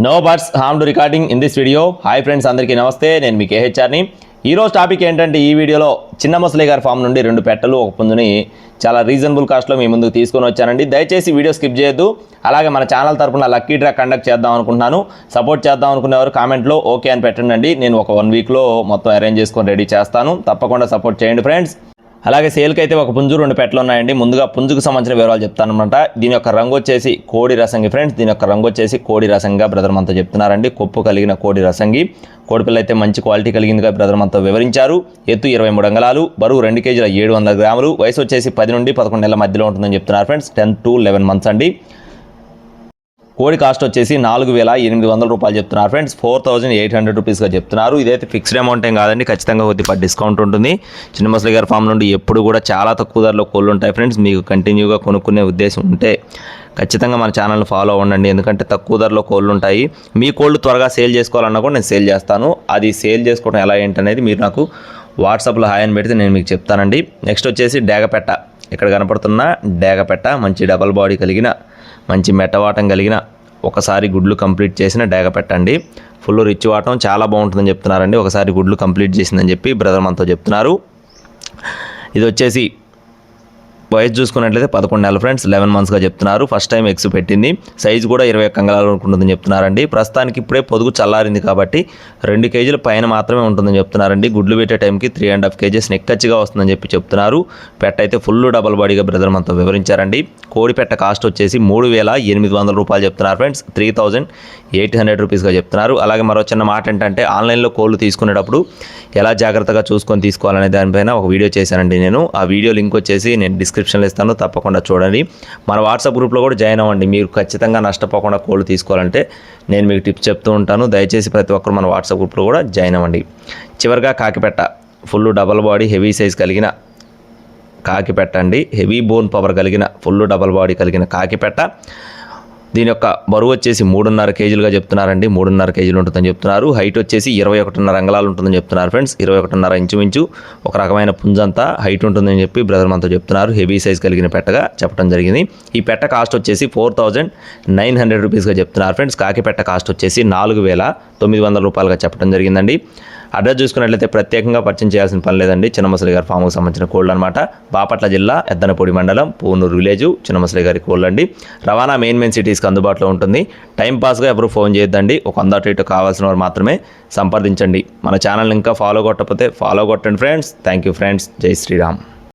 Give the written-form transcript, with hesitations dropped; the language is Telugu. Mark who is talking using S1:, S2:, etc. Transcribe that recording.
S1: No birds harm to recording in this video. Hi friends, అందరికీ నమస్తే. నేను మీ కేహెచ్ఆర్ని. ఈరోజు టాపిక్ ఏంటంటే, ఈ వీడియోలో చిన్న ముసలి గారి ఫామ్ నుండి 2 పెట్టలు ఒక పుంజుని చాలా రీజనబుల్ కాస్ట్లో మీ ముందుకు తీసుకొని వచ్చానండి. దయచేసి వీడియో స్కిప్ చేయొద్దు. అలాగే మన ఛానల్ తరపున లక్కీ డ్రా కండక్ట్ చేద్దాం అనుకుంటున్నాను. సపోర్ట్ చేద్దాం అనుకునేవారు కామెంట్లో ఓకే అని పెట్టండి. నేను ఒక 1 వీక్లో మొత్తం అరేంజ్ చేసుకొని రెడీ చేస్తాను. తప్పకుండా సపోర్ట్ చేయండి ఫ్రెండ్స్. అలాగే సేల్కి అయితే ఒక పుంజు 2 పెట్టలు ఉన్నాయండి. ముందుగా పుంజుకు సంబంధించిన వివరాలు చెప్తాను అనమాట. దీని యొక్క రంగు వచ్చేసి కోడి రసంగి ఫ్రెండ్స్. దీని యొక్క రంగు వచ్చేసి కోడి రసంగా బ్రదర్ మనతో చెప్తున్నారండి. కొప్పు కలిగిన కోడి రసంగి. కోడిపిల్ల అయితే మంచి క్వాలిటీ కలిగిందిగా బ్రదర్ మనతో వివరించారు. ఎత్తు 23 అంగళాలు, బరువు 2 కేజీల 700 గ్రాములు, వయసు వచ్చేసి 10 నుండి 11 నెలల మధ్యలో ఉంటుందని చెప్తున్నారు ఫ్రెండ్స్. 10 to 11 మంత్స్ అండి. కోడి కాస్ట్ వచ్చేసి 4,800 రూపాయలు చెప్తున్నారు ఫ్రెండ్స్. 4,800 రూపీస్గా చెప్తున్నారు. ఇదైతే ఫిక్స్డ్ అమౌంట్ ఏం కాదండి, ఖచ్చితంగా కొద్దిగా డిస్కౌంట్ ఉంటుంది. చిన్న ముసలి గారి ఫామ్ నుండి ఎప్పుడు కూడా చాలా తక్కువ ధరలో కోళ్ళు ఉంటాయి ఫ్రెండ్స్. మీకు కంటిన్యూగా కొనుక్కునే ఉద్దేశం ఉంటే ఖచ్చితంగా మన ఛానల్ని ఫాలో అవ్వండి, ఎందుకంటే తక్కువ ధరలో కోళ్ళు ఉంటాయి. మీ కోళ్ళు త్వరగా సేల్ చేసుకోవాలన్నా కూడా నేను సేల్ చేస్తాను. అది సేల్ చేసుకోవడం ఎలా ఏంటనేది మీరు నాకు వాట్సాప్లో హాయ్ అని పెడితే నేను మీకు చెప్తానండి. నెక్స్ట్ వచ్చేసి డేగపెట్ట. ఇక్కడ కనపడుతున్న డేగపెట్ట మంచి డబల్ బాడీ కలిగిన, మంచి మెట్టవాటం కలిగిన, ఒకసారి గుడ్లు కంప్లీట్ చేసిన డేగపెట్ట అండి. ఫుల్ రిచ్ వాటం, చాలా బాగుంటుందని చెప్తున్నారండి. ఒకసారి గుడ్లు కంప్లీట్ చేసిందని చెప్పి బ్రదర్ మనతో చెప్తున్నారు. ఇది వచ్చేసి వయసు చూసుకున్నట్లయితే 11 నెలలు ఫ్రెండ్స్. 11 మంత్స్గా చెప్తున్నారు. ఫస్ట్ టైం ఎగ్స్ పెట్టింది. సైజు కూడా 21 అంగళాలు ఉంటుందని చెప్తున్నారండి. ప్రస్తుతానికి ఇప్పుడే పొదుగు చల్లారింది కాబట్టి 2 కేజీల పైన మాత్రమే ఉంటుందని చెప్తున్నారండి. గుడ్లు పెట్టే టైంకి 3.5 కేజీస్ నెక్కచ్చిగా వస్తుందని చెప్పి చెప్తున్నారు. పెట్ట అయితే ఫుల్ డబల్ బాడీగా బ్రదర్ మనతో వివరించారండి. కోడి పెట్ట కాస్ట్ వచ్చేసి 3,800 రూపాయలు చెప్తున్నారు ఫ్రెండ్స్. 3,800 రూపీస్గా చెప్తున్నారు. అలాగే మరో చిన్న మాట ఏంటంటే, ఆన్లైన్లో కోళ్ళు తీసుకునేటప్పుడు ఎలా జాగ్రత్తగా చూసుకొని తీసుకోవాలనే దానిపైన ఒక వీడియో చేశానండి నేను. ఆ వీడియో లింక్ వచ్చేసి నేను డిస్క్రిప్షన్లో ఇస్తాను, తప్పకుండా చూడండి. మన వాట్సాప్ గ్రూప్లో కూడా జాయిన్ అవ్వండి. మీరు ఖచ్చితంగా నష్టపోకుండా కోళ్ళు తీసుకోవాలంటే నేను మీకు టిప్స్ చెప్తూ ఉంటాను. దయచేసి ప్రతి ఒక్కరు మన వాట్సాప్ గ్రూప్లో కూడా జాయిన్ అవ్వండి. చివరిగా కాకిపెట్ట. Full double body heavy size కలిగిన కాకిపెట్ట అండి. హెవీ బోన్ పవర్ కలిగిన ఫుల్ డబల్ బాడీ కలిగిన కాకిపెట్ట. దీని యొక్క బరువు వచ్చేసి 3.5 కేజీలుగా చెప్తున్నారండి. 3.5 కేజీలు ఉంటుందని చెప్తున్నారు. హైట్ వచ్చేసి 21.5 అంగళాలు ఉంటుందని చెప్తున్నారు ఫ్రెండ్స్. 21.5 ఇంచుమించు ఒక రకమైన పుంజంతా హైట్ ఉంటుందని చెప్పి బ్రదర్ మనతో చెప్తున్నారు. హెవీ సైజ్ కలిగిన పెట్టగా చెప్పడం జరిగింది. ఈ పెట్ట కాస్ట్ వచ్చేసి 4,900 రూపీస్గా చెప్తున్నారు ఫ్రెండ్స్. కాకి పెట్ట కాస్ట్ వచ్చేసి 4,900 రూపాయలుగా చెప్పడం జరిగిందండి. అడ్రస్ చూసుకున్నట్లయితే ప్రత్యేకంగా పరిచయం చేయాల్సిన పని లేదండి. చిన్న ముసలి గారి ఫామ్కి సంబంధించిన కోళ్ళు అనమాట. బాపట్ల జిల్లా ఎద్దనపూడి మండలం పూనూరు విలేజ్ చిన్న ముసలి గారి కోళ్ళు అండి. రవాణా మెయిన్ సిటీస్కి అందుబాటులో ఉంటుంది. టైంపాస్గా ఎవరు ఫోన్ చేయొద్దండి. ఒక 100 ఇటు కావాల్సిన వారు మాత్రమే సంప్రదించండి. మన ఛానల్ ఇంకా ఫాలో కొట్టకపోతే ఫాలో కొట్టండి ఫ్రెండ్స్. Thank you friends. జై శ్రీరామ్.